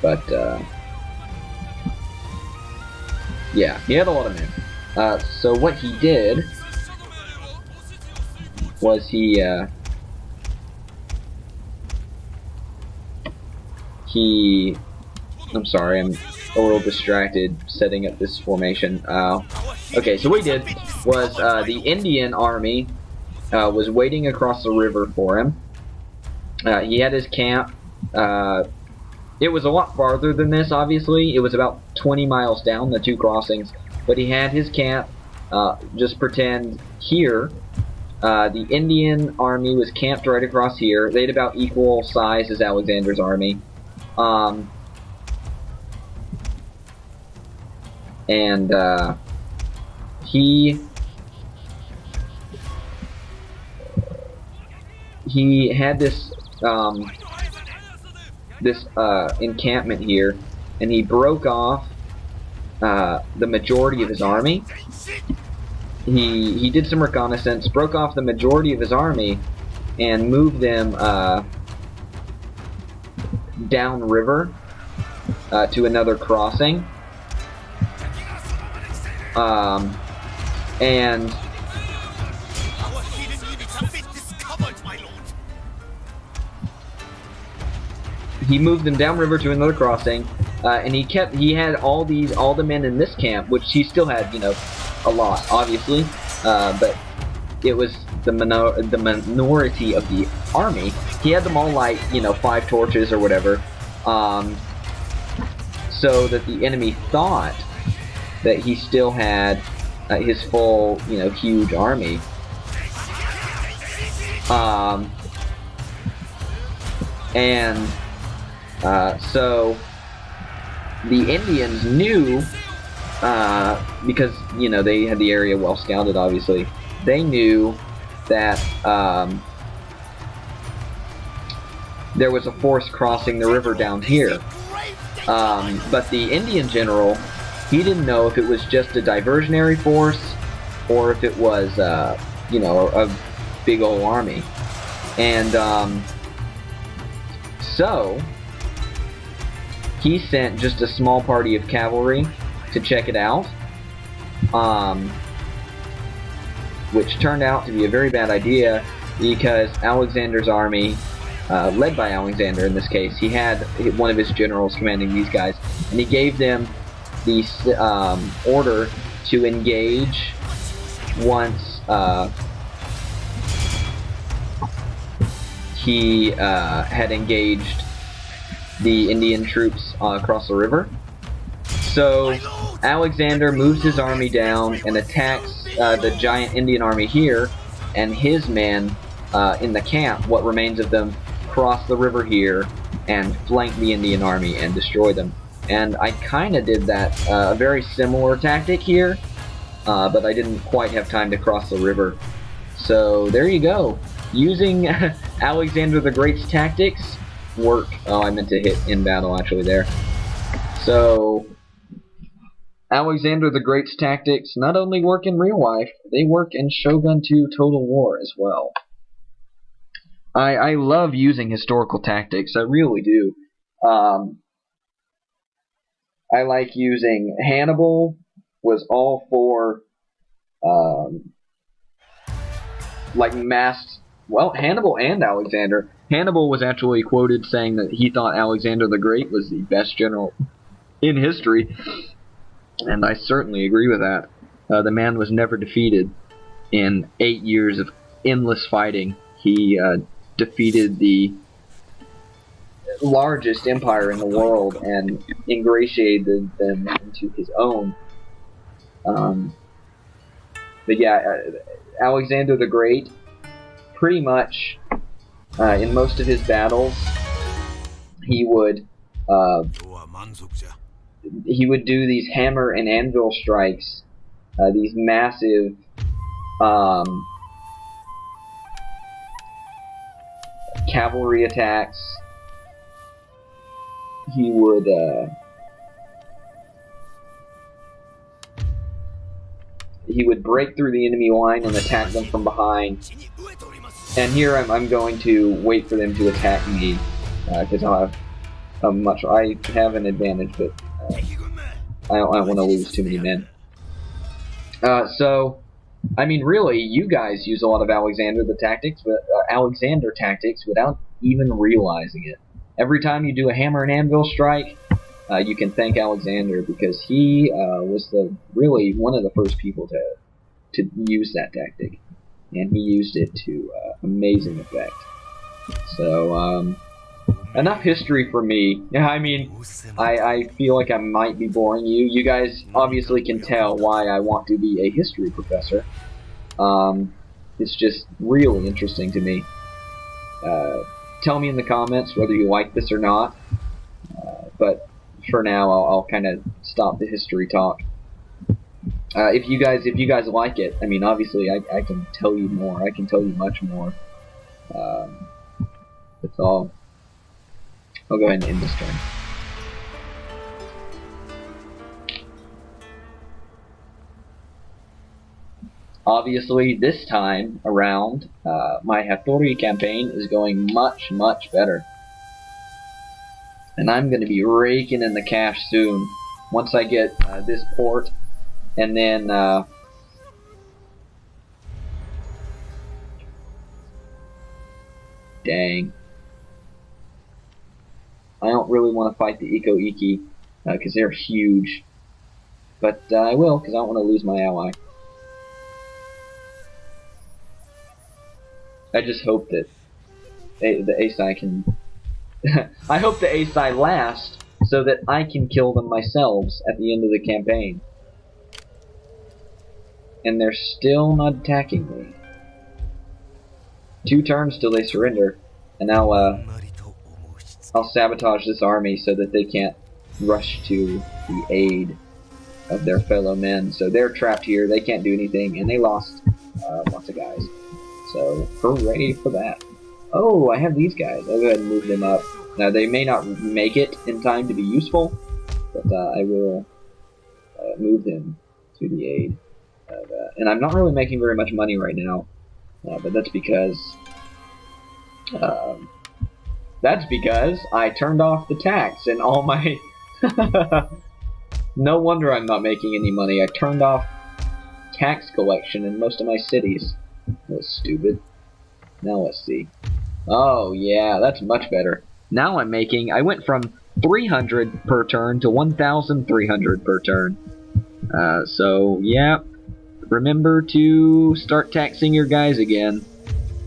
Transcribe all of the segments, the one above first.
But yeah, he had a lot of men. So what he did was I'm sorry, I'm a little distracted setting up this formation. Okay, so what he did was the Indian army was waiting across the river for him. He had his camp. It was a lot farther than this, obviously. It was about 20 miles down, the two crossings. But he had his camp, just pretend, here. The Indian army was camped right across here. They had about equal size as Alexander's army. He had this encampment here, and he broke off the majority of his army. He did some reconnaissance, broke off the majority of his army, and moved them downriver to another crossing. And he moved them downriver to another crossing, and he had all the men in this camp, which he still had, a lot, obviously, but it was the minority of the army. He had them all light, 5 torches or whatever, so that the enemy thought that he still had his full, huge army. So the Indians knew, because, they had the area well scouted, obviously, they knew that there was a force crossing the river down here. But the Indian general, he didn't know if it was just a diversionary force or if it was, a big old army. And so he sent just a small party of cavalry to check it out, which turned out to be a very bad idea, because Alexander's army, led by Alexander in this case, he had one of his generals commanding these guys, and he gave them the order to engage once he had engaged the Indian troops across the river. So Alexander moves his army down and attacks the giant Indian army here, and his men in the camp, what remains of them, cross the river here and flank the Indian army and destroy them. And I kind of did that, a very similar tactic here, but I didn't quite have time to cross the river. So there you go. Using Alexander the Great's tactics work. Oh, I meant to hit in battle actually there. So Alexander the Great's tactics not only work in real life, they work in Shogun 2 Total War as well. I love using historical tactics, I really do. I like using Hannibal, was all for massed, well, Hannibal and Alexander. Hannibal was actually quoted saying that he thought Alexander the Great was the best general in history, and I certainly agree with that. The man was never defeated. In 8 years of endless fighting, he defeated the largest empire in the world and ingratiated them into his own. But yeah, Alexander the Great, pretty much in most of his battles, he would do these hammer and anvil strikes, these massive cavalry attacks. He would break through the enemy line and attack them from behind. And here I'm going to wait for them to attack me, because I'll have much. I have an advantage, but I don't want to lose too many men. So, I mean, really, you guys use a lot of Alexander tactics without even realizing it. Every time you do a hammer and anvil strike, you can thank Alexander because he was really one of the first people to use that tactic, and he used it to amazing effect. So, enough history for me. I mean, I feel like I might be boring you. You guys obviously can tell why I want to be a history professor. It's just really interesting to me. Tell me in the comments whether you like this or not. But for now, I'll kind of stop the history talk. If you guys like it, I mean, obviously I can tell you more. I can tell you much more. That's all. I'll go ahead and end this turn. Obviously, this time around, my Hattori campaign is going much, much better. And I'm going to be raking in the cash soon, once I get this port, and then dang. I don't really want to fight the Iko Iki, because they're huge. But I will, because I don't want to lose my ally. I just hope that the Aesai can... I hope the Aesai last, so that I can kill them myself at the end of the campaign. And they're still not attacking me. 2 turns till they surrender, and I'll sabotage this army so that they can't rush to the aid of their fellow men. So they're trapped here, they can't do anything, and they lost lots of guys. So, hooray for that. Oh, I have these guys. I'll go ahead and move them up. Now, they may not make it in time to be useful, but I will move them to the aid. And I'm not really making very much money right now, but that's because I turned off the tax and all my... No wonder I'm not making any money. I turned off tax collection in most of my cities. That was stupid. Now let's see. Oh yeah, that's much better. Now I went from 300 per turn to 1,300 per turn. So yeah, remember to start taxing your guys again.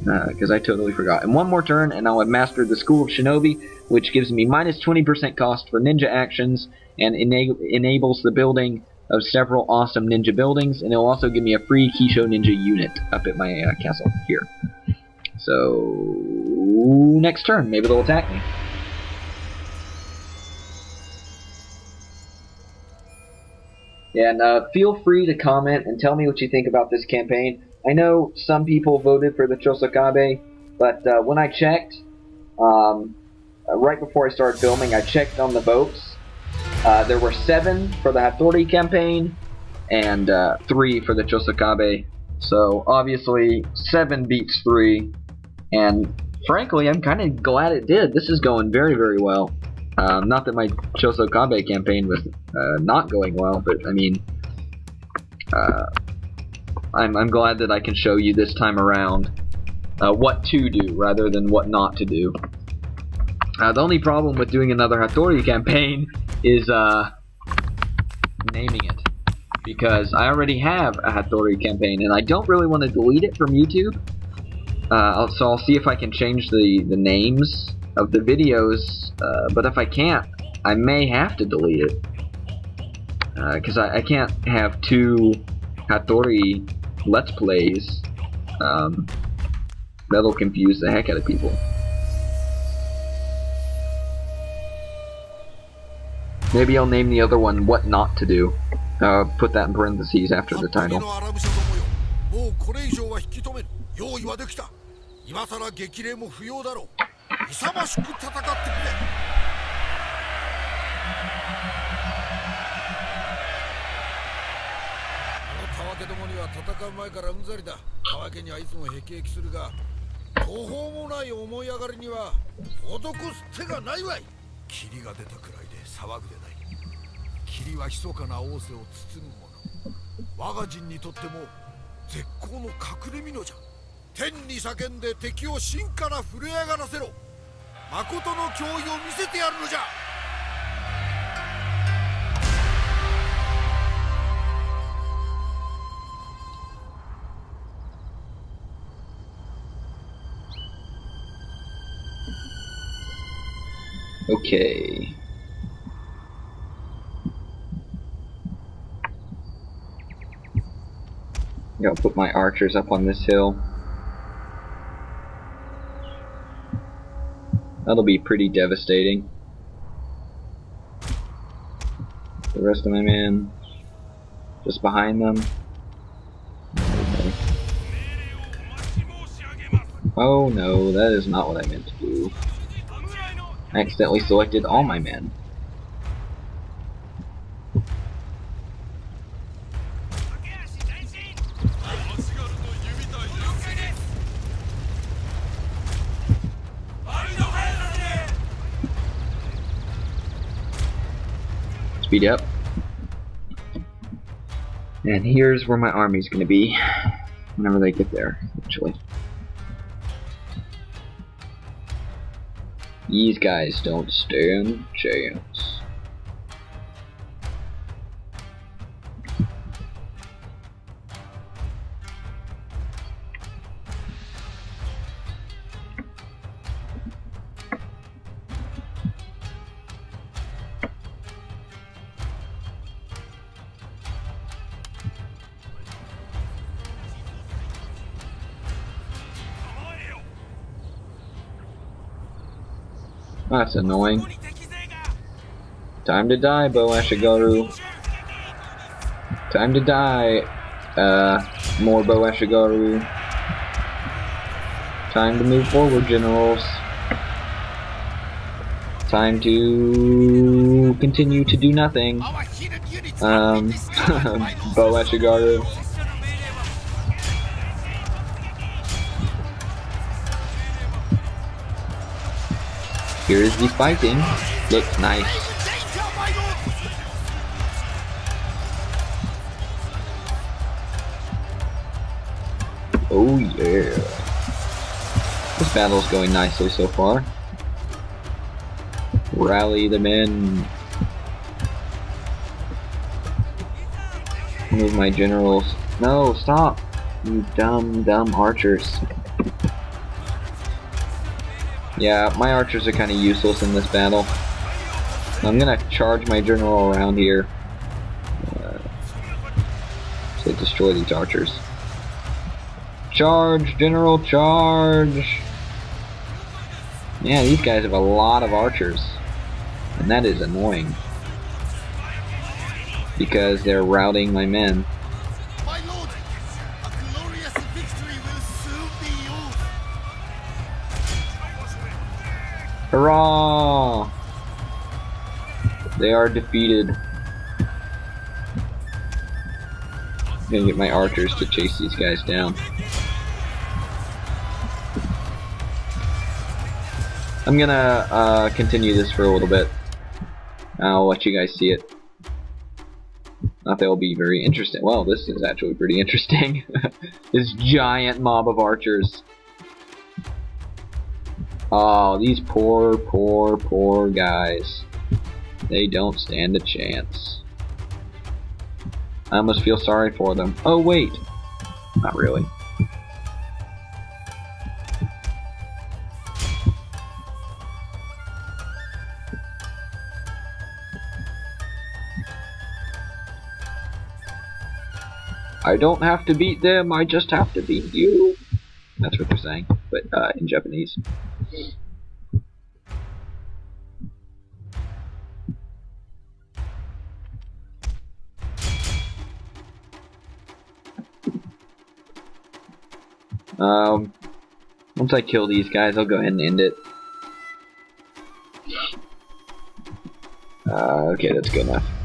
Because I totally forgot. And one more turn, and I'll have mastered the School of Shinobi, which gives me minus 20% cost for ninja actions, and enables the building of several awesome ninja buildings, and it'll also give me a free Kisho ninja unit up at my castle here. So, next turn, maybe they'll attack me. Yeah, and feel free to comment and tell me what you think about this campaign. I know some people voted for the Chosokabe, but when I checked, right before I started filming, I checked on the votes. There were 7 for the Hattori campaign, and 3 for the Chosokabe. So, obviously, 7 beats 3, and frankly, I'm kind of glad it did. This is going very, very well. Not that my Chosokabe campaign was not going well, but I mean, I'm glad that I can show you this time around what to do rather than what not to do. The only problem with doing another Hattori campaign is naming it, because I already have a Hattori campaign and I don't really want to delete it from YouTube. So I'll see if I can change the names of the videos, but if I can't, I may have to delete it, because I can't have 2 Hattori Let's Plays. That'll confuse the heck out of people. Maybe I'll name the other one What Not to Do. Put that in parentheses after the title. 霧が出たくらいで騒ぐでない。霧は密かな仰せを包むもの。我が陣にとっても絶好の隠れ蓑じゃ。天に叫んで敵を真から震え上がらせろ。誠の脅威を見せてやるのじゃ。Okay. I'll put my archers up on this hill. That'll be pretty devastating. The rest of my men just behind them. Okay. Oh no, that is not what I meant to do. I accidentally selected all my men. Speed up. And here's where my army's gonna be whenever they get there, actually. These guys don't stand a chance. That's annoying. Time to die, Boashigaru. Time to die, more Boashigaru. Time to move forward, generals. Time to continue to do nothing. Boashigaru. Here's the fighting. Looks nice. Oh yeah. This battle's going nicely so far. Rally the men. Move my generals. No, stop! You dumb archers. Yeah, my archers are kind of useless in this battle. I'm gonna charge my general around here to destroy these archers. Charge, general, charge! Yeah, these guys have a lot of archers, and that is annoying because they're routing my men. My lord, a glorious victory will soon be yours. Hurrah! They are defeated. I'm gonna get my archers to chase these guys down. I'm gonna continue this for a little bit. I'll let you guys see it. Not that will be very interesting. Well, this is actually pretty interesting. This giant mob of archers. Oh, these poor guys. They don't stand a chance. I almost feel sorry for them. Oh wait, not really. I don't have to beat them, I just have to beat you. That's what they're saying, but in Japanese. Once I kill these guys, I'll go ahead and end it. Okay, that's good enough.